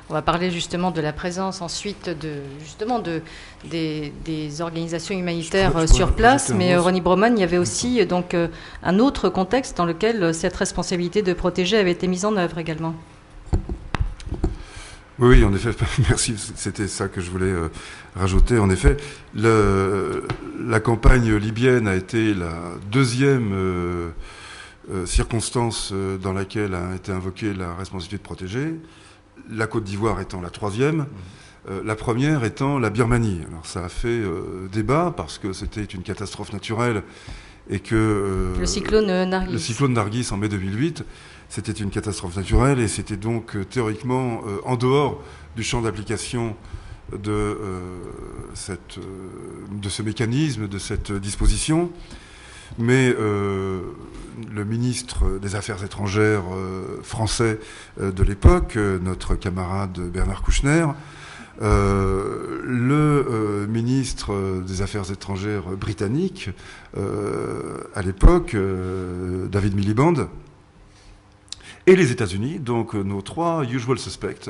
On va parler justement de la présence ensuite des organisations humanitaires sur place. Mais Ronnie Broman, il y avait aussi donc un autre contexte dans lequel cette responsabilité de protéger avait été mise en œuvre également. Oui, en effet, merci, c'était ça que je voulais rajouter. En effet, la campagne libyenne a été la deuxième circonstance dans laquelle a été invoquée la responsabilité de protéger, la Côte d'Ivoire étant la troisième, la première étant la Birmanie. Alors ça a fait débat parce que c'était une catastrophe naturelle et que le cyclone Nargis en mai 2008, c'était une catastrophe naturelle et c'était donc théoriquement en dehors du champ d'application de ce mécanisme, de cette disposition. Mais le ministre des Affaires étrangères français de l'époque, notre camarade Bernard Kouchner, le ministre des Affaires étrangères britannique, à l'époque, David Miliband, et les États-Unis, donc nos trois usual suspects,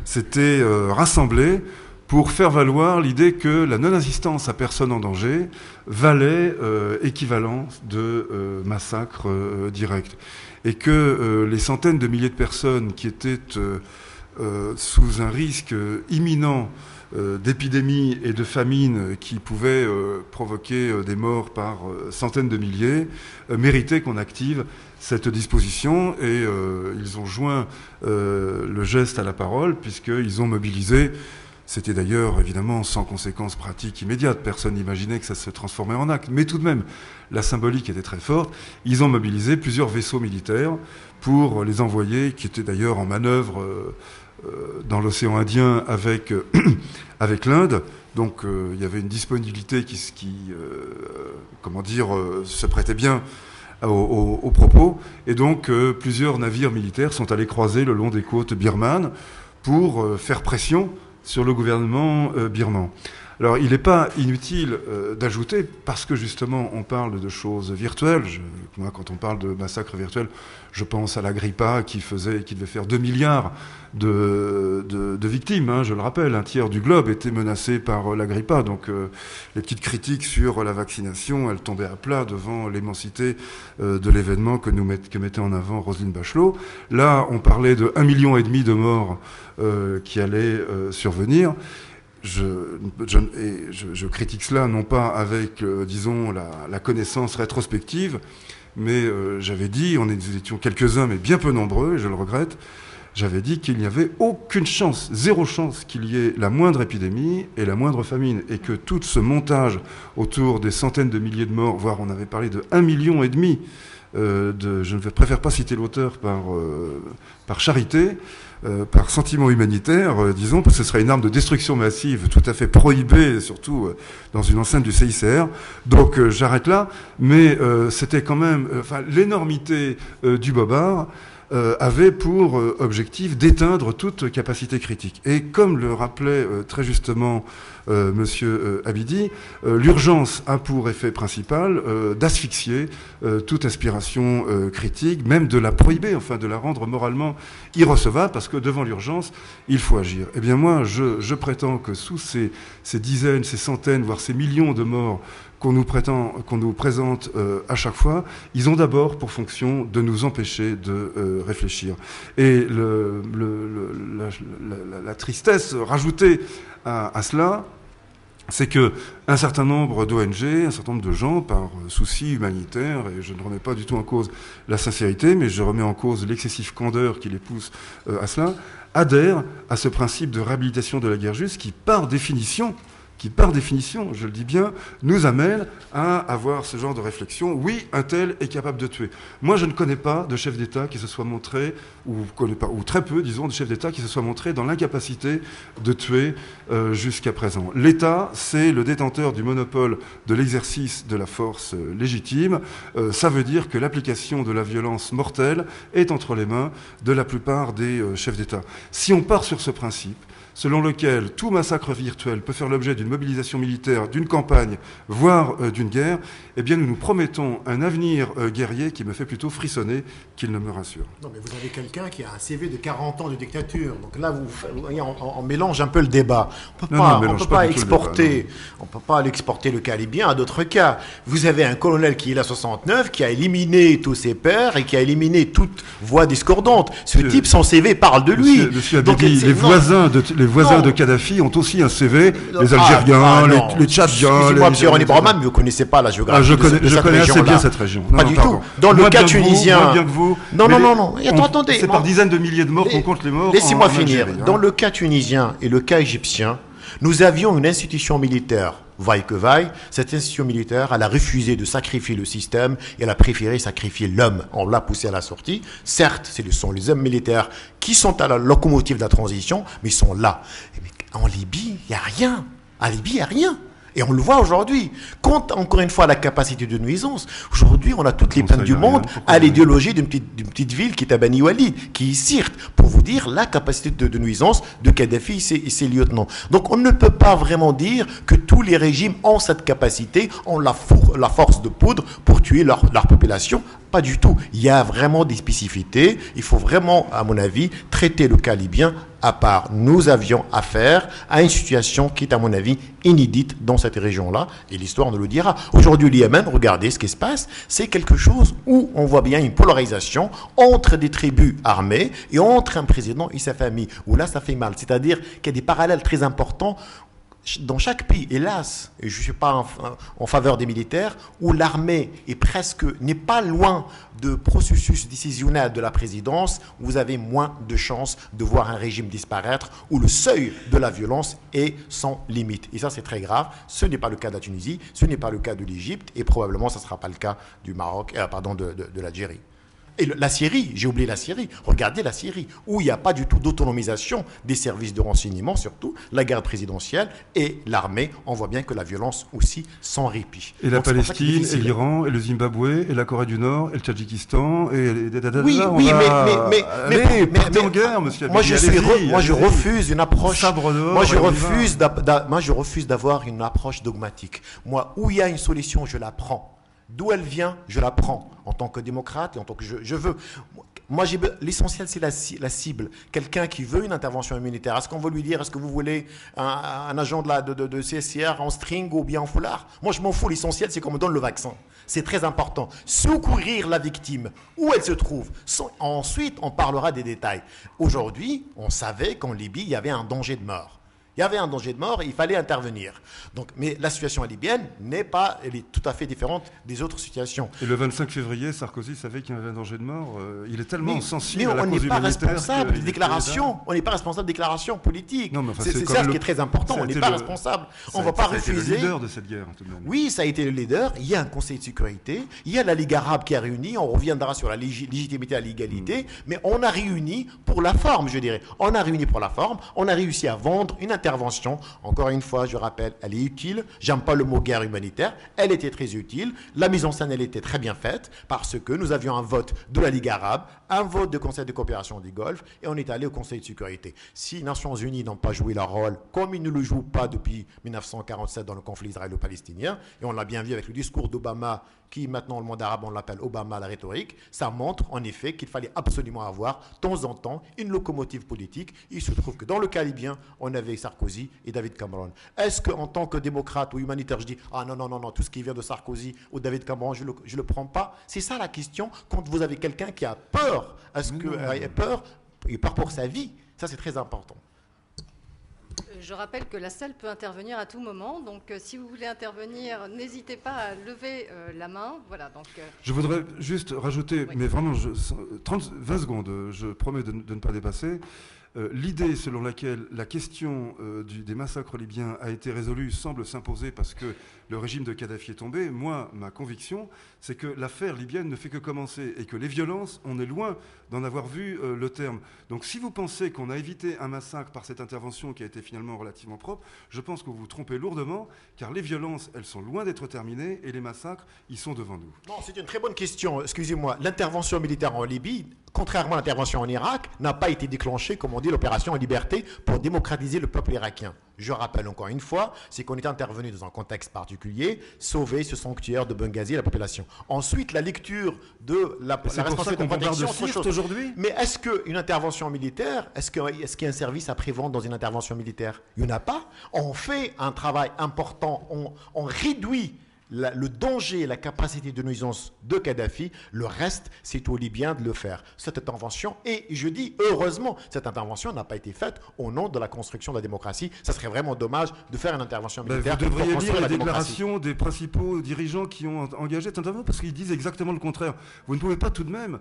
s'étaient rassemblés pour faire valoir l'idée que la non-assistance à personne en danger valait équivalent de massacre direct. Et que les centaines de milliers de personnes qui étaient sous un risque imminent d'épidémie et de famine qui pouvaient provoquer des morts par centaines de milliers, méritaient qu'on active cette disposition et ils ont joint le geste à la parole puisqu'ils ont mobilisé. C'était d'ailleurs évidemment sans conséquences pratiques immédiates. Personne n'imaginait que ça se transformait en acte. Mais tout de même, la symbolique était très forte. Ils ont mobilisé plusieurs vaisseaux militaires pour les envoyer, qui étaient d'ailleurs en manœuvre dans l'océan Indien avec l'Inde. Donc il y avait une disponibilité qui se prêtait bien aux propos. Et donc plusieurs navires militaires sont allés croiser le long des côtes birmanes pour faire pression sur le gouvernement birman. Alors, il n'est pas inutile d'ajouter, parce que justement, on parle de choses virtuelles. Moi, quand on parle de massacre virtuel, je pense à l'Agrippa qui devait faire 2 milliards de victimes. Hein, je le rappelle, un tiers du globe était menacé par l'Agrippa. Donc, les petites critiques sur la vaccination, elles tombaient à plat devant l'immensité de l'événement que mettait en avant Roselyne Bachelot. Là, on parlait de 1,5 million de morts qui allaient survenir. Je critique cela non pas avec, disons, la connaissance rétrospective, mais j'avais dit, nous étions quelques-uns, mais bien peu nombreux, et je le regrette, j'avais dit qu'il n'y avait aucune chance, zéro chance qu'il y ait la moindre épidémie et la moindre famine, et que tout ce montage autour des centaines de milliers de morts, voire on avait parlé de 1,5 million, je ne préfère pas citer l'auteur par charité, par sentiment humanitaire, disons, parce que ce serait une arme de destruction massive tout à fait prohibée, surtout dans une enceinte du CICR. Donc j'arrête là, mais c'était quand même l'énormité du bobard avait pour objectif d'éteindre toute capacité critique. Et comme le rappelait très justement Monsieur Abidi, l'urgence a pour effet principal d'asphyxier toute aspiration critique, même de la prohiber, enfin de la rendre moralement irrecevable, parce que devant l'urgence, il faut agir. Eh bien moi, je prétends que sous ces dizaines, ces centaines, voire ces millions de morts qu'on nous présente à chaque fois, ils ont d'abord pour fonction de nous empêcher de réfléchir. Et la tristesse rajoutée à cela, c'est que un certain nombre d'ONG, un certain nombre de gens, par souci humanitaire, et je ne remets pas du tout en cause la sincérité, mais je remets en cause l'excessive candeur qui les pousse à cela, adhèrent à ce principe de réhabilitation de la guerre juste qui, par définition, je le dis bien, nous amène à avoir ce genre de réflexion. Oui, un tel est capable de tuer. Moi, je ne connais pas de chef d'État qui se soit montré, ou très peu, disons, de chef d'État qui se soit montré dans l'incapacité de tuer jusqu'à présent. L'État, c'est le détenteur du monopole de l'exercice de la force légitime. Ça veut dire que l'application de la violence mortelle est entre les mains de la plupart des chefs d'État. Si on part sur ce principe, selon lequel tout massacre virtuel peut faire l'objet d'une mobilisation militaire, d'une campagne, voire d'une guerre, eh bien nous nous promettons un avenir guerrier qui me fait plutôt frissonner qu'il ne me rassure. Non, mais vous avez quelqu'un qui a un CV de 40 ans de dictature. Donc là, on mélange un peu le débat. On ne peut pas exporter, on peut pas l'exporter le cas libyen à d'autres cas. Vous avez un colonel qui est là 69, qui a éliminé tous ses pairs et qui a éliminé toute voix discordante. Ce type, son CV parle de lui. Monsieur Abedi, les voisins de Kadhafi ont aussi un CV. Les Algériens, les Tchadiens. Excusez-moi, monsieur Ronnie Broman, mais vous ne connaissez pas la géographie je connais assez bien cette région. Pas du tout. Dans le cas tunisien. Moins bien que vous. Non. Attendez. C'est par dizaines de milliers de morts qu'on compte les morts. Laissez-moi finir. Dans le cas tunisien et le cas égyptien, nous avions une institution militaire, vaille que vaille. Cette institution militaire, elle a refusé de sacrifier le système et elle a préféré sacrifier l'homme. On l'a poussé à la sortie. Certes, ce sont les hommes militaires qui sont à la locomotive de la transition, mais ils sont là. Mais en Libye, il n'y a rien. En Libye, il n'y a rien. Et on le voit aujourd'hui. Quant, encore une fois, à la capacité de nuisance, aujourd'hui, on a toutes les peines du monde à l'idéologie d'une petite ville qui est à Bani Walid, qui est Sirte, pour vous dire la capacité de nuisance de Kadhafi et ses lieutenants. Donc, on ne peut pas vraiment dire que tous les régimes ont cette capacité, ont la force de poudre pour tuer leur population. Pas du tout. Il y a vraiment des spécificités. Il faut vraiment, à mon avis, traiter le cas libyen à part. Nous avions affaire à une situation qui est, à mon avis, inédite dans cette région-là, et l'histoire nous le dira. Aujourd'hui, le Yémen, regardez ce qui se passe, c'est quelque chose où on voit bien une polarisation entre des tribus armées et entre un président et sa famille, où là, ça fait mal. C'est-à-dire qu'il y a des parallèles très importants dans chaque pays, hélas, et je ne suis pas en faveur des militaires, où l'armée n'est pas loin de processus décisionnel de la présidence, vous avez moins de chances de voir un régime disparaître, où le seuil de la violence est sans limite. Et ça, c'est très grave. Ce n'est pas le cas de la Tunisie, ce n'est pas le cas de l'Égypte, et probablement, ça ne sera pas le cas du Maroc, de l'Algérie. Et la Syrie, j'ai oublié la Syrie. Regardez la Syrie, où il n'y a pas du tout d'autonomisation des services de renseignement, surtout la garde présidentielle et l'armée. On voit bien que la violence aussi sans répit. Et la Palestine, et l'Iran, et le Zimbabwe, et la Corée du Nord, et le Tadjikistan, et oui, partez en guerre, monsieur. Moi, je refuse une approche. Moi, je refuse d'avoir une approche dogmatique. Moi, où il y a une solution, je la prends. D'où elle vient, je la prends en tant que démocrate et en tant que je veux. Moi, l'essentiel, c'est la cible. Quelqu'un qui veut une intervention militaire, est-ce qu'on veut lui dire, est-ce que vous voulez un agent de CSCR en string ou bien en foulard? Moi, je m'en fous. L'essentiel, c'est qu'on me donne le vaccin. C'est très important. Secourir la victime, où elle se trouve. Ensuite, on parlera des détails. Aujourd'hui, on savait qu'en Libye, il y avait un danger de mort. Il y avait un danger de mort et il fallait intervenir. Donc, mais la situation libyenne elle est tout à fait différente des autres situations. Et le 25 février, Sarkozy savait qu'il y avait un danger de mort. Il est tellement sensible à la cause humanitaire. On n'est pas responsable des déclarations. On n'est pas responsable des déclarations politiques. C'est ça qui est très important. On n'est pas responsable. On ne va pas refuser. C'est le leader de cette guerre, tout de même. Oui, ça a été le leader. Il y a un Conseil de sécurité. Il y a la Ligue arabe qui a réuni. On reviendra sur la légitimité et la légalité. Mais on a réuni pour la forme, je dirais. On a réuni pour la forme. On a réussi à vendre une intervention. Encore une fois, je rappelle, elle est utile. J'aime pas le mot guerre humanitaire. Elle était très utile. La mise en scène, elle était très bien faite parce que nous avions un vote de la Ligue arabe, un vote du Conseil de coopération du Golfe et on est allé au Conseil de sécurité. Si les Nations unies n'ont pas joué leur rôle, comme ils ne le jouent pas depuis 1947 dans le conflit israélo-palestinien, et on l'a bien vu avec le discours d'Obama, qui maintenant le monde arabe, on l'appelle Obama la rhétorique, ça montre en effet qu'il fallait absolument avoir de temps en temps une locomotive politique. Il se trouve que dans le cas libyen, on avait Sarkozy et David Cameron. Est-ce qu'en tant que démocrate ou humanitaire, je dis « Ah non, tout ce qui vient de Sarkozy ou David Cameron, je le prends pas ». C'est ça la question quand vous avez quelqu'un qui a peur. Est-ce qu'il a peur? Il a peur pour sa vie. Ça, c'est très important. Je rappelle que la salle peut intervenir à tout moment, donc si vous voulez intervenir, n'hésitez pas à lever la main. Voilà, donc, Je voudrais juste rajouter, oui. Mais vraiment 20 secondes, je promets de ne pas dépasser. L'idée selon laquelle la question des massacres libyens a été résolue semble s'imposer parce que le régime de Kadhafi est tombé. Moi, ma conviction, c'est que l'affaire libyenne ne fait que commencer et que les violences, on est loin d'en avoir vu le terme. Donc si vous pensez qu'on a évité un massacre par cette intervention qui a été finalement relativement propre, je pense que vous vous trompez lourdement, car les violences, elles sont loin d'être terminées et les massacres, ils sont devant nous. Non, c'est une très bonne question. Excusez-moi. L'intervention militaire en Libye, contrairement à l'intervention en Irak, n'a pas été déclenchée, comme on dit, l'opération en liberté pour démocratiser le peuple irakien. Je rappelle encore une fois, c'est qu'on est intervenu dans un contexte particulier, sauver ce sanctuaire de Benghazi et la population. Ensuite, la lecture de la responsabilité de protection, autre chose. Aujourd'hui. Mais est-ce qu'une intervention militaire, est-ce qu'il y a un service après-vente dans une intervention militaire? Il n'y en a pas. On fait un travail important, on réduit le danger et la capacité de nuisance de Kadhafi. Le reste, c'est aux Libyens de le faire. Cette intervention, et je dis heureusement, cette intervention n'a pas été faite au nom de la construction de la démocratie. Ça serait vraiment dommage de faire une intervention militaire. Vous devriez pour lire la les déclarations des principaux dirigeants qui ont engagé cette intervention, parce qu'ils disent exactement le contraire. Vous ne pouvez pas tout de même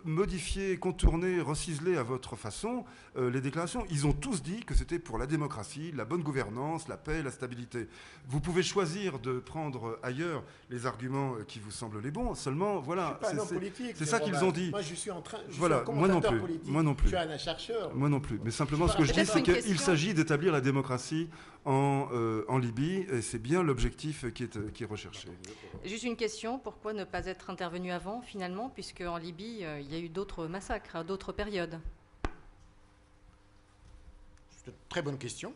modifier, contourner, reciseler à votre façon les déclarations. Ils ont tous dit que c'était pour la démocratie, la bonne gouvernance, la paix, la stabilité. Vous pouvez choisir de prendre ailleurs les arguments qui vous semblent les bons. Seulement, voilà, c'est ça qu'ils ont dit. Moi, je suis un moi non plus. politique. Moi non plus. Je suis un chercheur. Moi non plus. Mais simplement, ce que je dis, c'est qu'il s'agit d'établir la démocratie en Libye, et c'est bien l'objectif qui est recherché. Juste une question, pourquoi ne pas être intervenu avant, finalement, puisque en Libye, il y a eu d'autres massacres, à d'autres périodes? C'est une très bonne question.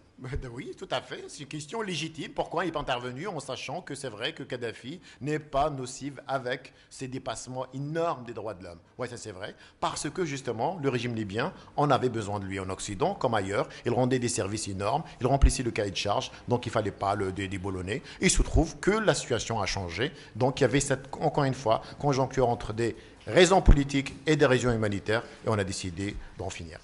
Oui, tout à fait. C'est une question légitime. Pourquoi il n'est pas intervenu en sachant que c'est vrai que Kadhafi n'est pas nocif avec ses dépassements énormes des droits de l'homme? Oui, ça c'est vrai. Parce que justement, le régime libyen en avait besoin de lui en Occident comme ailleurs. Il rendait des services énormes. Il remplissait le cahier de charge. Donc il ne fallait pas le déboulonner. Il se trouve que la situation a changé. Donc il y avait cette, encore une fois, conjoncture entre des raisons politiques et des raisons humanitaires. Et on a décidé d'en finir.